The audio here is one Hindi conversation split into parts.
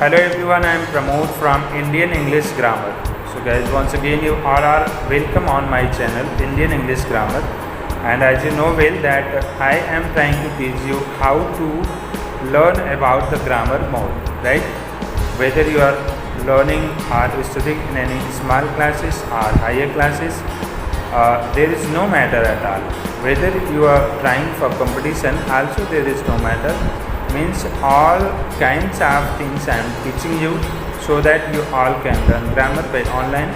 Hello everyone, I am Pramod from Indian English Grammar. So guys, once again you all are welcome on my channel Indian English Grammar. And as you know well that I am trying to teach you how to learn about the grammar more, right? Whether you are learning or studying in any small classes or higher classes, there is no matter at all. Whether you are trying for competition, also there is no matter. Means all kinds of things I am teaching you so that you all can learn grammar by online,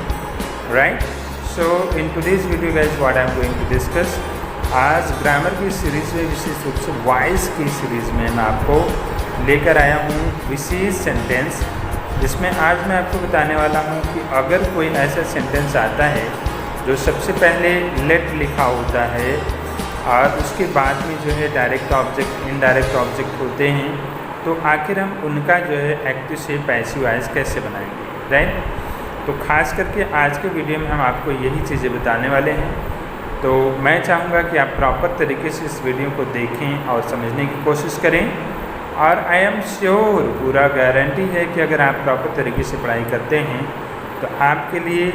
right? So in today's video guys, what I am going to discuss, आज ग्रामर की सीरीज़ में विशेष रूप से वॉइस की सीरीज़ में मैं आपको लेकर आया हूँ विशेष सेंटेंस, जिसमें आज मैं आपको बताने वाला हूँ कि अगर कोई ऐसा सेंटेंस आता है जो सबसे पहले लेट लिखा होता है और उसके बाद में जो है डायरेक्ट ऑब्जेक्ट इनडायरेक्ट ऑब्जेक्ट होते हैं, तो आखिर हम उनका जो है एक्टिव से पैसिव वॉइस कैसे बनाएंगे, राइट? तो ख़ास करके आज के वीडियो में हम आपको यही चीज़ें बताने वाले हैं। तो मैं चाहूँगा कि आप प्रॉपर तरीके से इस वीडियो को देखें और समझने की कोशिश करें, और आई एम श्योर, पूरा गारंटी है कि अगर आप प्रॉपर तरीके से पढ़ाई करते हैं तो आपके लिए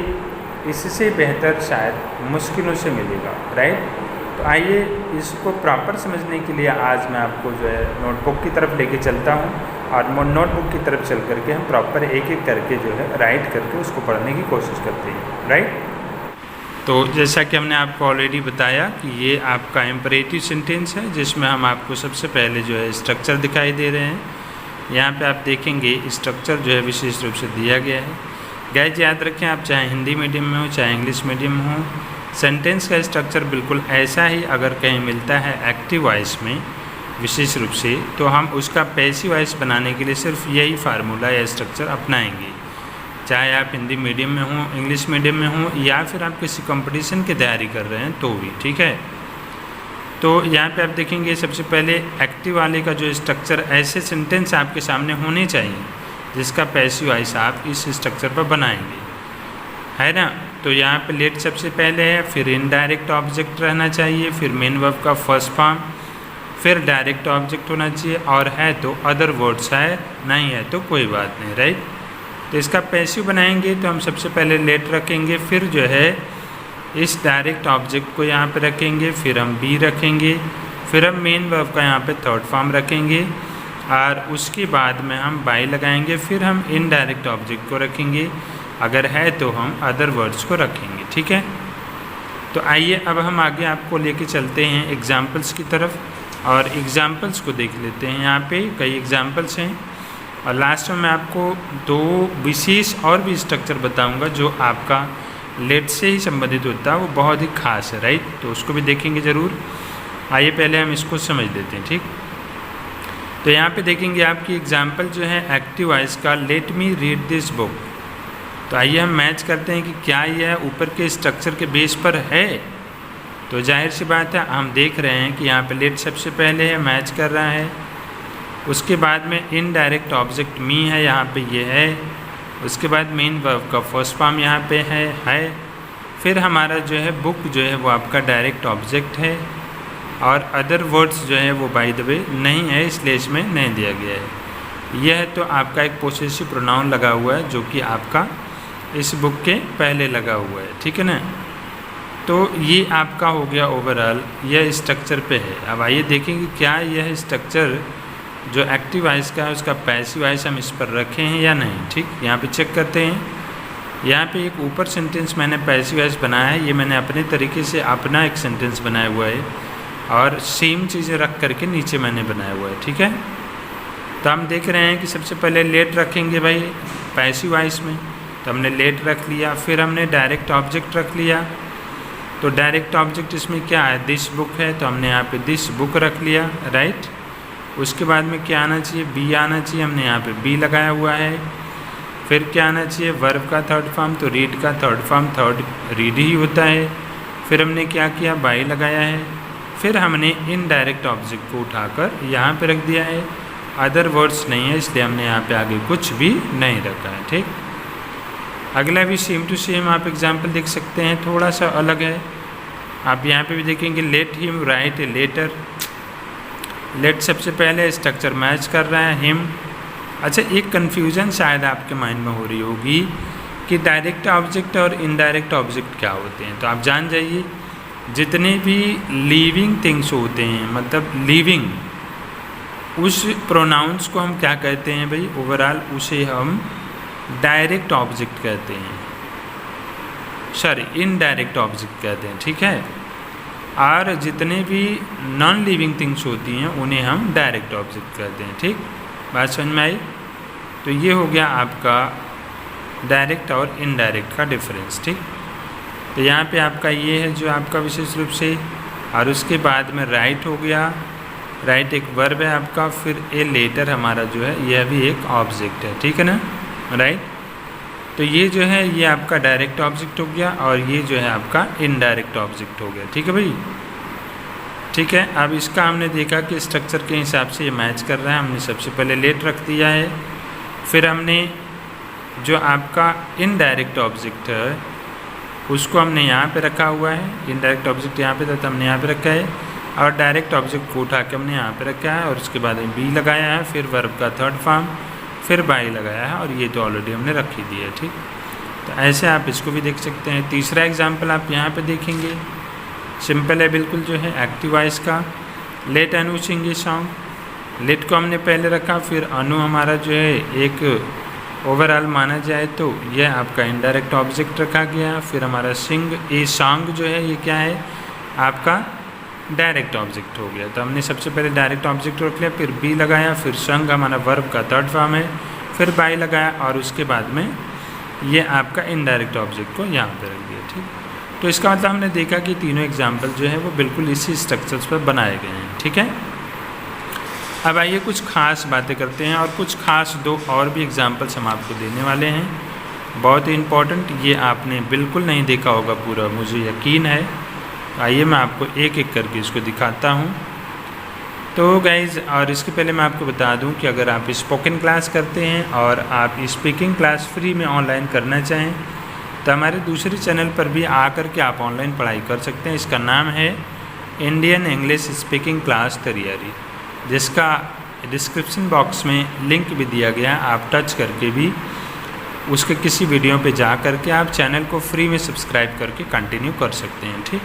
इससे बेहतर शायद मुश्किलों से मिलेगा, राइट? तो आइए इसको प्रॉपर समझने के लिए आज मैं आपको जो है नोटबुक की तरफ लेके चलता हूँ, और नोटबुक की तरफ चल करके हम प्रॉपर एक एक करके जो है राइट करके उसको पढ़ने की कोशिश करते हैं, राइट? तो जैसा कि हमने आपको ऑलरेडी बताया कि ये आपका इम्परेटिव सेंटेंस है, जिसमें हम आपको सबसे पहले जो है स्ट्रक्चर दिखाई दे रहे हैं। यहाँ पे आप देखेंगे स्ट्रक्चर जो है विशेष रूप से दिया गया है। गाइस याद रखें, आप चाहे हिंदी मीडियम में हो चाहे इंग्लिश मीडियम में हो, सेंटेंस का स्ट्रक्चर बिल्कुल ऐसा ही अगर कहीं मिलता है एक्टिव वॉइस में विशेष रूप से, तो हम उसका पैसिव वॉइस बनाने के लिए सिर्फ यही फार्मूला या स्ट्रक्चर अपनाएंगे, चाहे आप हिंदी मीडियम में हो इंग्लिश मीडियम में हो या फिर आप किसी कंपटीशन की तैयारी कर रहे हैं तो भी, ठीक है? तो यहाँ पे आप देखेंगे सबसे पहले एक्टिव वाले का जो स्ट्रक्चर, ऐसे सेंटेंस आपके सामने होने चाहिए जिसका पैसिव वॉइस आप इस स्ट्रक्चर पर बनाएंगे, है ना? तो यहाँ पे लेट सबसे पहले है, फिर इनडायरेक्ट ऑब्जेक्ट रहना चाहिए, फिर मेन वर्ब का फर्स्ट फॉर्म, फिर डायरेक्ट ऑब्जेक्ट होना चाहिए, और है तो अदर वर्ड्स है, नहीं है तो कोई बात नहीं, राइट? तो इसका पैसिव बनाएंगे तो हम सबसे पहले लेट रखेंगे, फिर जो है इस डायरेक्ट ऑब्जेक्ट को यहाँ पे रखेंगे, फिर हम बी रखेंगे, फिर हम मेन वर्ब का यहाँ पे थर्ड फॉर्म रखेंगे, और उसके बाद में हम बाई लगाएंगे, फिर हम इनडायरेक्ट ऑब्जेक्ट को रखेंगे, अगर है तो हम अदर वर्ड्स को रखेंगे, ठीक है? तो आइए अब हम आगे आपको लेके चलते हैं एग्जाम्पल्स की तरफ, और एग्जाम्पल्स को देख लेते हैं। यहाँ पे कई एग्जाम्पल्स हैं, और लास्ट में मैं आपको दो विशेष और भी स्ट्रक्चर बताऊंगा जो आपका लेट से ही संबंधित होता है, वो बहुत ही खास है, राइट? तो उसको भी देखेंगे ज़रूर। आइए पहले हम इसको समझ लेते हैं, ठीक? तो यहाँ पे देखेंगे आपकी एग्जाम्पल जो है एक्टिव वॉइस का, let me read this book. तो आइए हम मैच करते हैं कि क्या यह ऊपर के स्ट्रक्चर के बेस पर है। तो जाहिर सी बात है, हम देख रहे हैं कि यहाँ पे लेट सबसे पहले है, मैच कर रहा है, उसके बाद में इनडायरेक्ट ऑब्जेक्ट मी है, यहाँ पे ये है, उसके बाद मेन वर्ब का फर्स्ट फॉर्म यहाँ पे है, फिर हमारा जो है बुक जो है वो आपका डायरेक्ट ऑब्जेक्ट है, और अदर वर्ड्स जो है वो बाय द वे नहीं है, इसलिए इसमें नहीं दिया गया है। यह तो आपका एक पोसेसिव प्रोनाउन लगा हुआ है जो कि आपका इस बुक के पहले लगा हुआ है, ठीक है ना? तो ये आपका हो गया ओवरऑल, यह स्ट्रक्चर पे है। अब आइए देखेंगे क्या यह स्ट्रक्चर जो एक्टिव वॉइस का है उसका पैसिव वॉइस हम इस पर रखे हैं या नहीं, ठीक? यहाँ पे चेक करते हैं। यहाँ पे एक ऊपर सेंटेंस मैंने पैसिव वॉइस बनाया है, ये मैंने अपने तरीके से अपना एक सेंटेंस बनाया हुआ है, और सेम चीज़ें रख करके नीचे मैंने बनाया हुआ है, ठीक है? तो हम देख रहे हैं कि सबसे पहले लेट रखेंगे भाई पैसिव वॉइस में, तो हमने लेट रख लिया, फिर हमने डायरेक्ट ऑब्जेक्ट रख लिया। तो डायरेक्ट ऑब्जेक्ट इसमें क्या है, दिस बुक है, तो हमने यहाँ पे दिस बुक रख लिया, राइट? उसके बाद में क्या आना चाहिए, बी आना चाहिए, हमने यहाँ पे बी लगाया हुआ है। फिर क्या आना चाहिए, वर्ब का थर्ड फॉर्म, तो रीड का थर्ड फॉर्म थर्ड रीड ही होता है। फिर हमने क्या किया, बाई लगाया है, फिर हमने इनडायरेक्ट ऑब्जेक्ट को उठाकर यहाँ पे रख दिया है, अदर वर्ड्स नहीं है इसलिए हमने यहाँ पे आगे कुछ भी नहीं रखा है, ठीक? अगला भी सेम टू सेम आप एग्जाम्पल देख सकते हैं, थोड़ा सा अलग है। आप यहाँ पे भी देखेंगे let him write a letter, let सबसे पहले स्ट्रक्चर मैच कर रहा है, हिम अच्छा, एक कन्फ्यूज़न शायद आपके माइंड में हो रही होगी कि डायरेक्ट ऑब्जेक्ट और इनडायरेक्ट ऑब्जेक्ट क्या होते हैं। तो आप जान जाइए, जितने भी लिविंग थिंग्स होते हैं, मतलब लिविंग, उस प्रोनाउंस को हम क्या कहते हैं भाई, ओवरऑल उसे हम डायरेक्ट ऑब्जेक्ट कहते हैं, सॉरी इनडायरेक्ट ऑब्जेक्ट कहते हैं, ठीक है। और जितने भी नॉन लिविंग थिंग्स होती हैं उन्हें हम डायरेक्ट ऑब्जेक्ट कहते हैं, ठीक। बात समझ में आई। तो ये हो गया आपका डायरेक्ट और इनडायरेक्ट का डिफरेंस, ठीक। तो यहाँ पे आपका ये है जो आपका विशेष रूप से, और उसके बाद में राइट हो गया। राइट एक वर्ब है आपका, फिर ए लेटर हमारा जो है यह भी एक ऑब्जेक्ट है, ठीक है ना, राइट। तो ये जो है ये आपका डायरेक्ट ऑब्जेक्ट हो गया और ये जो है आपका इनडायरेक्ट ऑब्जेक्ट हो गया, ठीक है भाई, ठीक है। अब इसका हमने देखा कि स्ट्रक्चर के हिसाब से ये मैच कर रहा है। हमने सबसे पहले लेट रख दिया है, फिर हमने जो आपका इनडायरेक्ट ऑब्जेक्ट है उसको हमने यहाँ पे रखा हुआ है। इनडायरेक्ट ऑब्जेक्ट यहाँ पे था तो हमने यहाँ पे रखा है, और डायरेक्ट ऑब्जेक्ट को उठा के हमने यहाँ पे रखा है, और उसके बाद में बी लगाया है, फिर वर्ब का थर्ड फॉर्म, फिर बाई लगाया है, और ये तो ऑलरेडी हमने रख ही दिया है, ठीक। तो ऐसे आप इसको भी देख सकते हैं। तीसरा एग्जाम्पल आप यहाँ पे देखेंगे, सिंपल है बिल्कुल, जो है एक्टिव वॉइस का। Let Anu sing a song, let को हमने पहले रखा, फिर अनु हमारा जो है एक ओवरऑल माना जाए तो यह आपका इनडायरेक्ट ऑब्जेक्ट रखा गया। फिर हमारा सिंग ए सॉन्ग जो है ये क्या है, आपका डायरेक्ट ऑब्जेक्ट हो गया। तो हमने सबसे पहले डायरेक्ट ऑब्जेक्ट रख लिया, फिर बी लगाया, फिर संग हमारा वर्ब का थर्ड फॉर्म है, फिर बाई लगाया, और उसके बाद में ये आपका इनडायरेक्ट ऑब्जेक्ट को यहाँ पे रख दिया, ठीक। तो इसका मतलब हमने देखा कि तीनों एग्जाम्पल जो है वो बिल्कुल इसी स्ट्रक्चर्स पर बनाए गए हैं, ठीक है। अब आइए कुछ खास बातें करते हैं, और कुछ खास दो और भी एग्जाम्पल्स हम आपको देने वाले हैं, बहुत ही इम्पॉर्टेंट। ये आपने बिल्कुल नहीं देखा होगा पूरा, मुझे यकीन है। आइए मैं आपको एक एक करके इसको दिखाता हूँ। तो गाइज़, और इसके पहले मैं आपको बता दूं कि अगर आप स्पोकन क्लास करते हैं और आप स्पीकिंग क्लास फ्री में ऑनलाइन करना चाहें तो हमारे दूसरे चैनल पर भी आकर के आप ऑनलाइन पढ़ाई कर सकते हैं। इसका नाम है इंडियन इंग्लिश स्पीकिंग क्लास तैयारी, जिसका डिस्क्रिप्शन बॉक्स में लिंक भी दिया गया। आप टच करके भी उसके किसी वीडियो पे जा करके आप चैनल को फ्री में सब्सक्राइब करके कंटिन्यू कर सकते हैं, ठीक।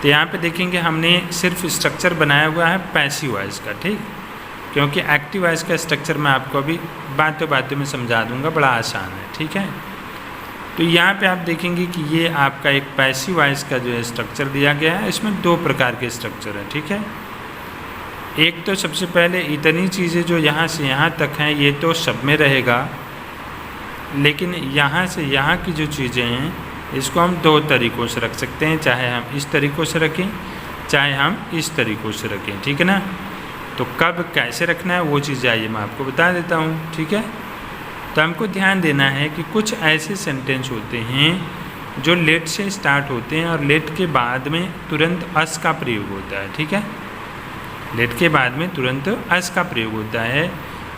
तो यहाँ पे देखेंगे हमने सिर्फ स्ट्रक्चर बनाया हुआ है पैसिव वॉइस का, ठीक, क्योंकि एक्टिव वॉइस का स्ट्रक्चर मैं आपको अभी बातों बातों में समझा दूंगा, बड़ा आसान है, ठीक है। तो यहाँ पे आप देखेंगे कि ये आपका एक पैसिव वॉइस का जो है स्ट्रक्चर दिया गया है। इसमें दो प्रकार के स्ट्रक्चर हैं, ठीक है। एक तो सबसे पहले इतनी चीज़ें जो यहाँ से यहाँ तक हैं ये तो सब में रहेगा, लेकिन यहाँ से यहाँ की जो चीज़ें हैं इसको हम दो तरीक़ों से रख सकते हैं, चाहे हम इस तरीक़ों से रखें, चाहे हम इस तरीक़ों से रखें, ठीक है ना। तो कब कैसे रखना है वो चीज़ आइए मैं आपको बता देता हूँ, ठीक है। तो हमको ध्यान देना है कि कुछ ऐसे सेंटेंस होते हैं जो लेट से स्टार्ट होते हैं और लेट के बाद में तुरंत अस का प्रयोग होता है, ठीक है। लेट के बाद में तुरंत अस का प्रयोग होता है,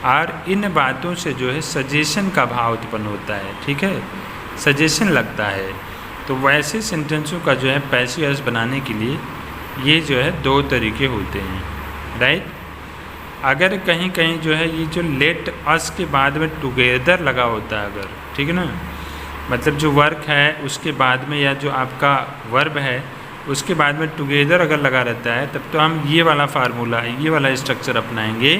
और इन बातों से जो है सजेशन का भाव उत्पन्न होता है, ठीक है, सजेशन लगता है। तो वैसे सेंटेंसों का जो है पैसिव वॉइस बनाने के लिए ये जो है दो तरीके होते हैं, राइट। अगर कहीं कहीं जो है ये जो लेट अस के बाद में टुगेदर लगा होता है अगर, ठीक है ना, मतलब जो वर्क है उसके बाद में या जो आपका वर्ब है उसके बाद में टुगेदर अगर लगा रहता है तब तो हम ये वाला फार्मूला, ये वाला स्ट्रक्चर अपनाएंगे।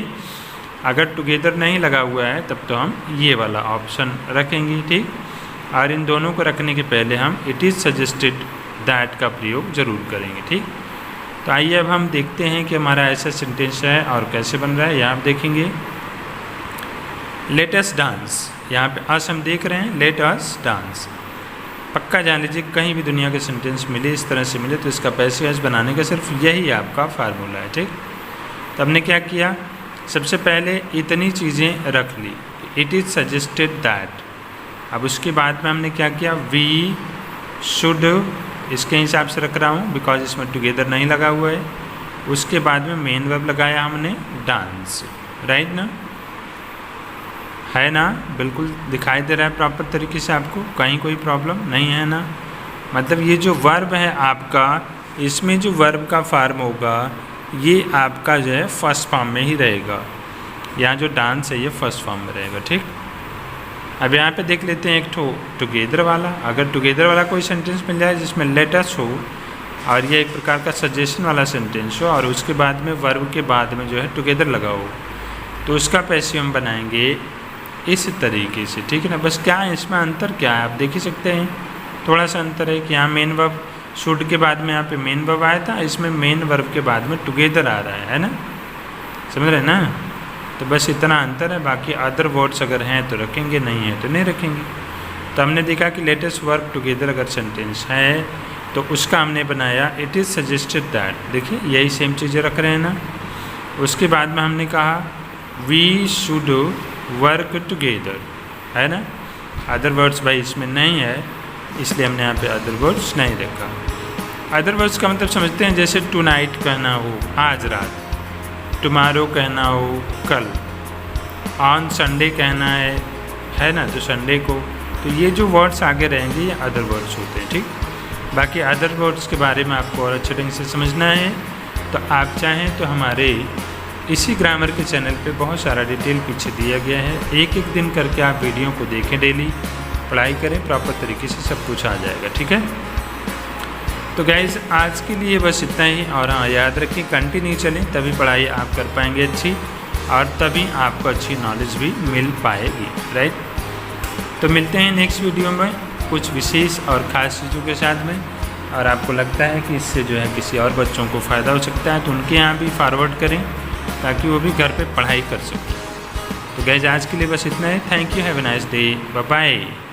अगर टुगेदर नहीं लगा हुआ है तब तो हम ये वाला ऑप्शन रखेंगे, ठीक। और इन दोनों को रखने के पहले हम इट इज़ सजेस्टेड दैट का प्रयोग ज़रूर करेंगे, ठीक। तो आइए अब हम देखते हैं कि हमारा ऐसा सेंटेंस है और कैसे बन रहा है। यहाँ आप देखेंगे लेट अस डांस, यहाँ पे अस हम देख रहे हैं, लेट अस डांस। पक्का जान लीजिए कहीं भी दुनिया के सेंटेंस मिले इस तरह से मिले तो इसका पैसिव वॉइस बनाने का सिर्फ यही आपका फार्मूला है, ठीक। तो हमने क्या किया, सबसे पहले इतनी चीज़ें रख ली, इट इज़ सजेस्टेड दैट। अब उसके बाद में हमने क्या किया, वी शुड, इसके हिसाब से रख रहा हूँ बिकॉज इसमें टुगेदर नहीं लगा हुआ है। उसके बाद में मेन वर्ब लगाया हमने डांस, राइट ना, है ना, बिल्कुल दिखाई दे रहा है प्रॉपर तरीके से आपको, कहीं कोई प्रॉब्लम नहीं है ना। मतलब ये जो वर्ब है आपका, इसमें जो वर्ब का फॉर्म होगा ये आपका जो है फर्स्ट फॉर्म में ही रहेगा, यहाँ जो डांस है ये फर्स्ट फॉर्म में रहेगा, ठीक। अब यहाँ पे देख लेते हैं एक ठो टुगेदर वाला। अगर टुगेदर वाला कोई सेंटेंस मिल जाए जिसमें लेट अस हो और ये एक प्रकार का सजेशन वाला सेंटेंस हो और उसके बाद में वर्ब के बाद में जो है टुगेदर लगा हो, तो उसका पैसिव हम बनाएंगे इस तरीके से, ठीक है ना। बस क्या है इसमें अंतर क्या है आप देख ही सकते हैं, थोड़ा सा अंतर है कि यहाँ मेन वर्ब शुड के बाद में यहाँ पे मेन वर्ब आया था, इसमें मेन वर्ब के बाद में टुगेदर आ रहा है ना, समझ रहे ना। तो बस इतना अंतर है, बाकी अदर वर्ड्स अगर हैं तो रखेंगे, नहीं है तो नहीं रखेंगे। तो हमने देखा कि लेटेस्ट वर्क टुगेदर अगर सेंटेंस है तो उसका हमने बनाया इट इज़ सजेस्टेड दैट, देखिए यही सेम चीज़ें रख रहे हैं ना। उसके बाद में हमने कहा वी शुड वर्क टुगेदर, है ना। अदर वर्ड्स भाई इसमें नहीं है, इसलिए हमने यहाँ पे अदर वर्ड्स नहीं रखा। अदर वर्ड्स का मतलब समझते हैं, जैसे टू नाइट कहना हो आज रात, टुमारो कहना हो कल, ऑन संडे कहना है ना, तो संडे को। तो ये जो वर्ड्स आगे रहेंगे ये अदर वर्ड्स होते हैं, ठीक। बाकी अदर वर्ड्स के बारे में आपको और अच्छे ढंग से समझना है तो आप चाहें तो हमारे इसी ग्रामर के चैनल पे बहुत सारा डिटेल पीछे दिया गया है, एक एक दिन करके आप वीडियो को देखें, डेली पढ़ाई करें, प्रॉपर तरीके से सब कुछ आ जाएगा, ठीक है। तो गाइज़ आज के लिए बस इतना ही, और हाँ याद रखिए कंटिन्यू चलें तभी पढ़ाई आप कर पाएंगे अच्छी, और तभी आपको अच्छी नॉलेज भी मिल पाएगी, राइट। तो मिलते हैं नेक्स्ट वीडियो में कुछ विशेष और ख़ास चीज़ों के साथ में, और आपको लगता है कि इससे जो है किसी और बच्चों को फ़ायदा हो सकता है तो उनके यहाँ भी फॉरवर्ड करें ताकि वो भी घर पे पढ़ाई कर सकें। तो गाइज़ आज के लिए बस इतना ही। Thank you, have a nice day, bye bye.